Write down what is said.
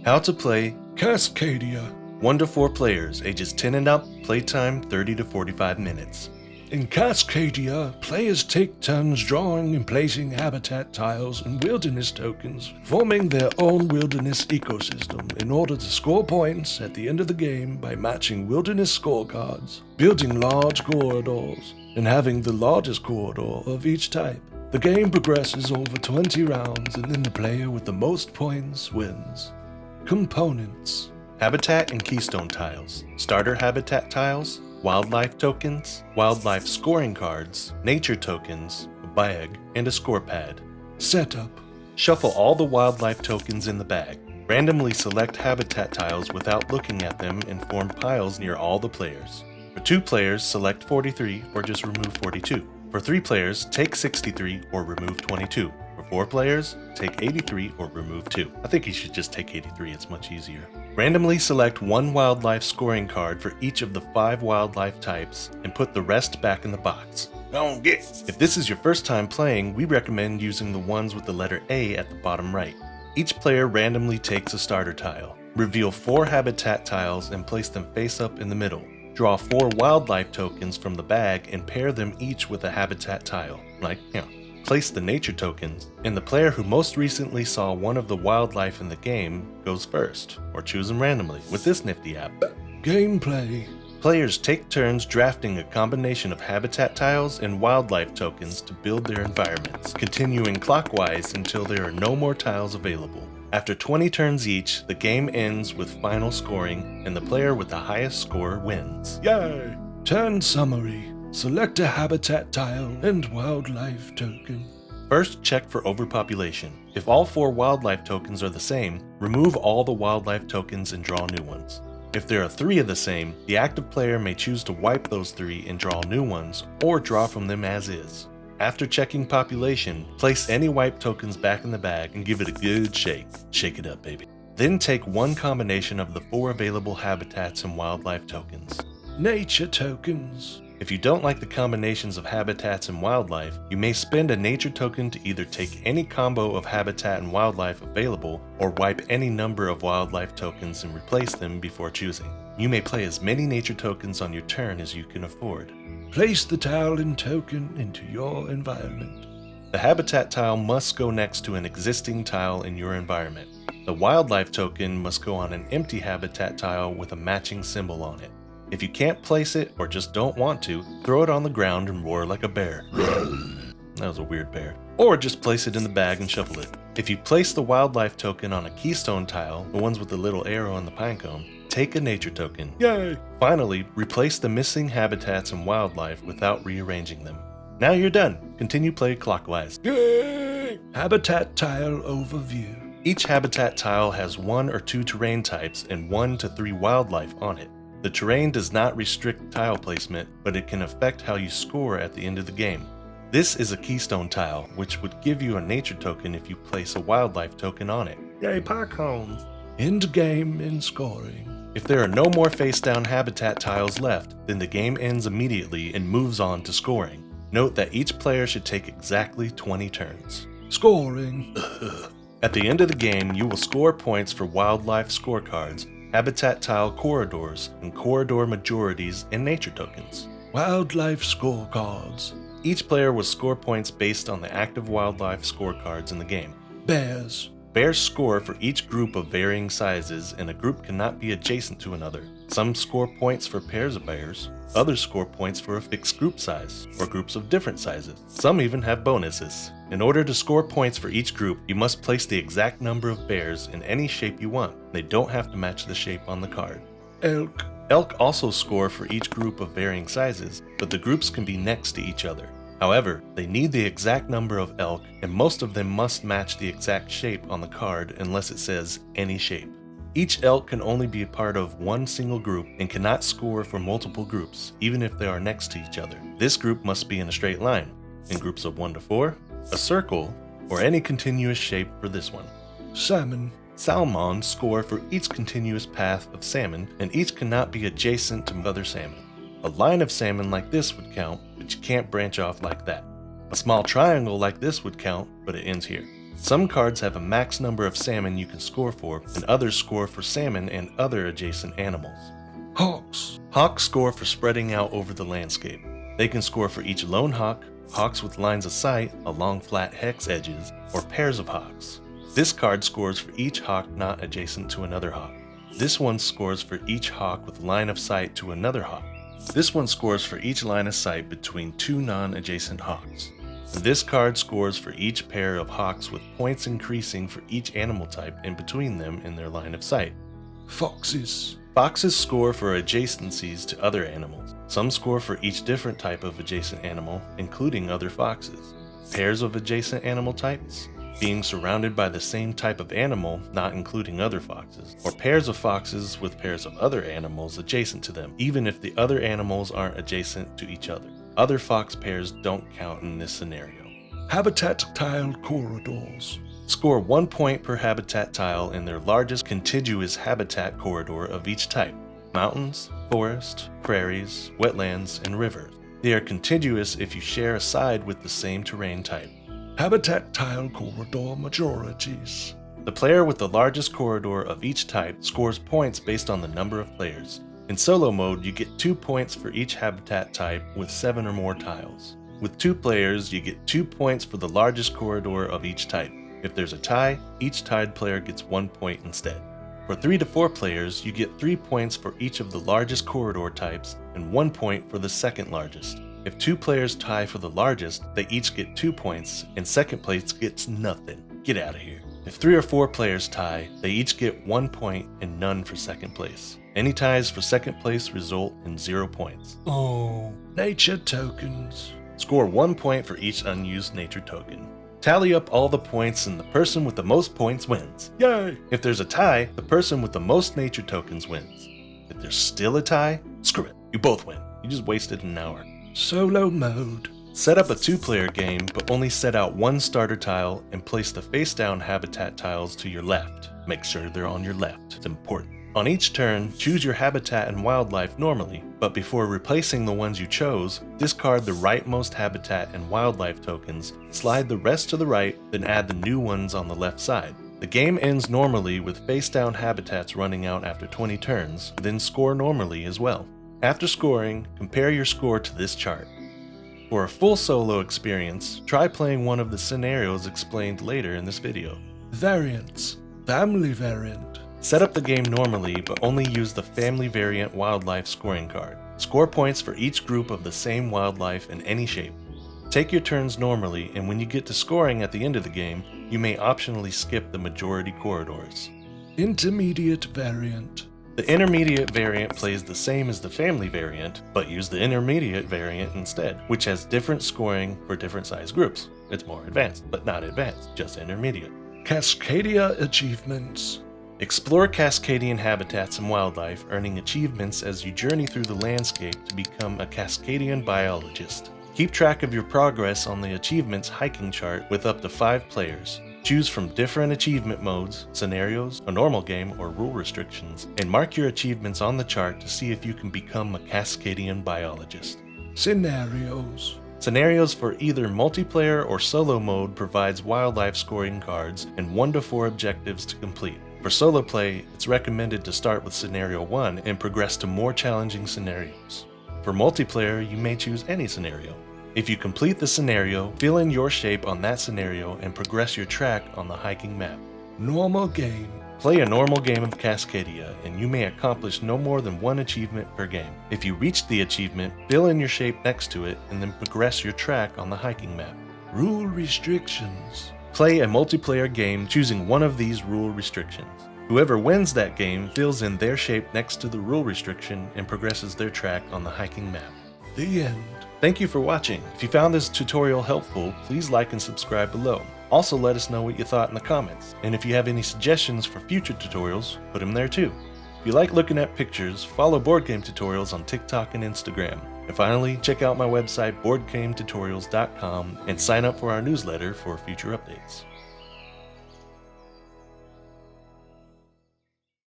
How to play Cascadia. 1 to 4 players, ages 10 and up, playtime 30 to 45 minutes. In Cascadia, players take turns drawing and placing habitat tiles and wilderness tokens, forming their own wilderness ecosystem in order to score points at the end of the game by matching wilderness scorecards, building large corridors, and having the largest corridor of each type. The game progresses over 20 rounds, and then the player with the most points wins. Components: Habitat and keystone tiles, starter habitat tiles, wildlife tokens, wildlife scoring cards, nature tokens, a bag, and a score pad. Setup: Shuffle all the wildlife tokens in the bag. Randomly select habitat tiles without looking at them and form piles near all the players. For 2 players, select 43 or just remove 42. For 3 players, take 63 or remove 22. For 4 players, take 83 or remove 2. I think you should just take 83, it's much easier. Randomly select 1 wildlife scoring card for each of the 5 wildlife types and put the rest back in the box. Don't get. If this is your first time playing, we recommend using the ones with the letter A at the bottom right. Each player randomly takes a starter tile. Reveal 4 habitat tiles and place them face up in the middle. Draw 4 wildlife tokens from the bag and pair them each with a habitat tile, Place the nature tokens, and the player who most recently saw one of the wildlife in the game goes first, or choose them randomly with this nifty app. Gameplay: Players take turns drafting a combination of habitat tiles and wildlife tokens to build their environments, continuing clockwise until there are no more tiles available. After 20 turns each, the game ends with final scoring, and the player with the highest score wins. Yay! Turn summary: select a habitat tile and wildlife token. First, check for overpopulation. If all 4 wildlife tokens are the same, remove all the wildlife tokens and draw new ones. If there are 3 of the same, the active player may choose to wipe those 3 and draw new ones, or draw from them as is. After checking population, place any wipe tokens back in the bag and give it a good shake. Shake it up, baby. Then take 1 combination of the 4 available habitats and wildlife tokens. Nature tokens: If you don't like the combinations of habitats and wildlife, you may spend a nature token to either take any combo of habitat and wildlife available, or wipe any number of wildlife tokens and replace them before choosing. You may play as many nature tokens on your turn as you can afford. place the tile and token into your environment. The habitat tile must go next to an existing tile in your environment. The wildlife token must go on an empty habitat tile with a matching symbol on it. If you can't place it or just don't want to, throw it on the ground and roar like a bear. That was a weird bear. Or just place it in the bag and shuffle it. If you place the wildlife token on a keystone tile, the ones with the little arrow and the pinecone, take a nature token. Yay! Finally, replace the missing habitats and wildlife without rearranging them. Now you're done. Continue play clockwise. Yay! Habitat tile overview. Each habitat tile has 1 or 2 terrain types and 1 to 3 wildlife on it. The terrain does not restrict tile placement, but it can affect how you score at the end of the game. This is a keystone tile, which would give you a nature token if you place a wildlife token on it. Yay, pie cones! End game and scoring. If there are no more face-down habitat tiles left, then the game ends immediately and moves on to scoring. Note that each player should take exactly 20 turns. Scoring. At the end of the game, you will score points for wildlife scorecards, habitat tile corridors, and corridor majorities and nature tokens. Wildlife scorecards. Each player will score points based on the active wildlife scorecards in the game. Bears. Bears score for each group of varying sizes, and a group cannot be adjacent to another. Some score points for pairs of bears, others score points for a fixed group size, or groups of different sizes. Some even have bonuses. In order to score points for each group, you must place the exact number of bears in any shape you want. They don't have to match the shape on the card. Elk. Elk also score for each group of varying sizes, but the groups can be next to each other. However, they need the exact number of elk, and most of them must match the exact shape on the card unless it says any shape. Each elk can only be a part of 1 single group and cannot score for multiple groups, even if they are next to each other. This group must be in a straight line, in groups of 1 to 4, a circle, or any continuous shape for this one. Salmon. Salmon score for each continuous path of salmon, and each cannot be adjacent to other salmon. A line of salmon like this would count, but you can't branch off like that. A small triangle like this would count, but it ends here. Some cards have a max number of salmon you can score for, and others score for salmon and other adjacent animals. Hawks. Hawks score for spreading out over the landscape. They can score for each lone hawk, hawks with lines of sight along flat hex edges, or pairs of hawks. This card scores for each hawk not adjacent to another hawk. This one scores for each hawk with line of sight to another hawk. This one scores for each line of sight between two non-adjacent hawks. And this card scores for each pair of hawks with points increasing for each animal type in between them in their line of sight. Foxes. Foxes score for adjacencies to other animals. Some score for each different type of adjacent animal, including other foxes. Pairs of adjacent animal types, being surrounded by the same type of animal, not including other foxes, or pairs of foxes with pairs of other animals adjacent to them, even if the other animals aren't adjacent to each other. Other fox pairs don't count in this scenario. Habitat tile corridors. Score 1 point per habitat tile in their largest contiguous habitat corridor of each type: mountains, forest, prairies, wetlands, and rivers. They are contiguous if you share a side with the same terrain type. Habitat tile corridor majorities. The player with the largest corridor of each type scores points based on the number of players. In solo mode, you get 2 points for each habitat type with 7 or more tiles. With 2 players, you get 2 points for the largest corridor of each type. If there's a tie, each tied player gets 1 point instead. For 3 to 4 players, you get 3 points for each of the largest corridor types and 1 point for the second largest. If 2 players tie for the largest, they each get 2 points, and second place gets nothing. Get out of here. If 3 or 4 players tie, they each get 1 point and none for second place. Any ties for second place result in 0 points. Oh, nature tokens. Score 1 point for each unused nature token. Tally up all the points and the person with the most points wins. Yay! If there's a tie, the person with the most nature tokens wins. If there's still a tie, screw it. You both win. You just wasted an hour. Solo mode. Set up a 2-player game, but only set out 1 starter tile and place the face-down habitat tiles to your left. Make sure they're on your left. It's important. On each turn, choose your habitat and wildlife normally, but before replacing the ones you chose, discard the rightmost habitat and wildlife tokens, slide the rest to the right, then add the new ones on the left side. The game ends normally with face-down habitats running out after 20 turns, then score normally as well. After scoring, compare your score to this chart. For a full solo experience, try playing one of the scenarios explained later in this video. Variants. Family variant. Set up the game normally, but only use the family variant wildlife scoring card. Score points for each group of the same wildlife in any shape. Take your turns normally, and when you get to scoring at the end of the game, you may optionally skip the majority corridors. Intermediate variant. The intermediate variant plays the same as the family variant, but use the intermediate variant instead, which has different scoring for different size groups. It's more advanced, but not advanced, just intermediate. Cascadia Achievements. Explore Cascadian habitats and wildlife, earning achievements as you journey through the landscape to become a Cascadian biologist. Keep track of your progress on the achievements hiking chart with up to 5 players. Choose from different achievement modes, scenarios, a normal game, or rule restrictions, and mark your achievements on the chart to see if you can become a Cascadian biologist. Scenarios. Scenarios for either multiplayer or solo mode provides wildlife scoring cards and 1 to 4 objectives to complete. For solo play, it's recommended to start with Scenario 1 and progress to more challenging scenarios. For multiplayer, you may choose any scenario. If you complete the scenario, fill in your shape on that scenario and progress your track on the hiking map. Normal game. Play a normal game of Cascadia, and you may accomplish no more than 1 achievement per game. If you reach the achievement, fill in your shape next to it and then progress your track on the hiking map. Rule restrictions. Play a multiplayer game choosing one of these rule restrictions. Whoever wins that game fills in their shape next to the rule restriction and progresses their track on the hiking map. The end. Thank you for watching. If you found this tutorial helpful, please like and subscribe below. Also let us know what you thought in the comments, and if you have any suggestions for future tutorials, put them there too. If you like looking at pictures, follow Board Game Tutorials on TikTok and Instagram. And finally, check out my website boardgametutorials.com and sign up for our newsletter for future updates.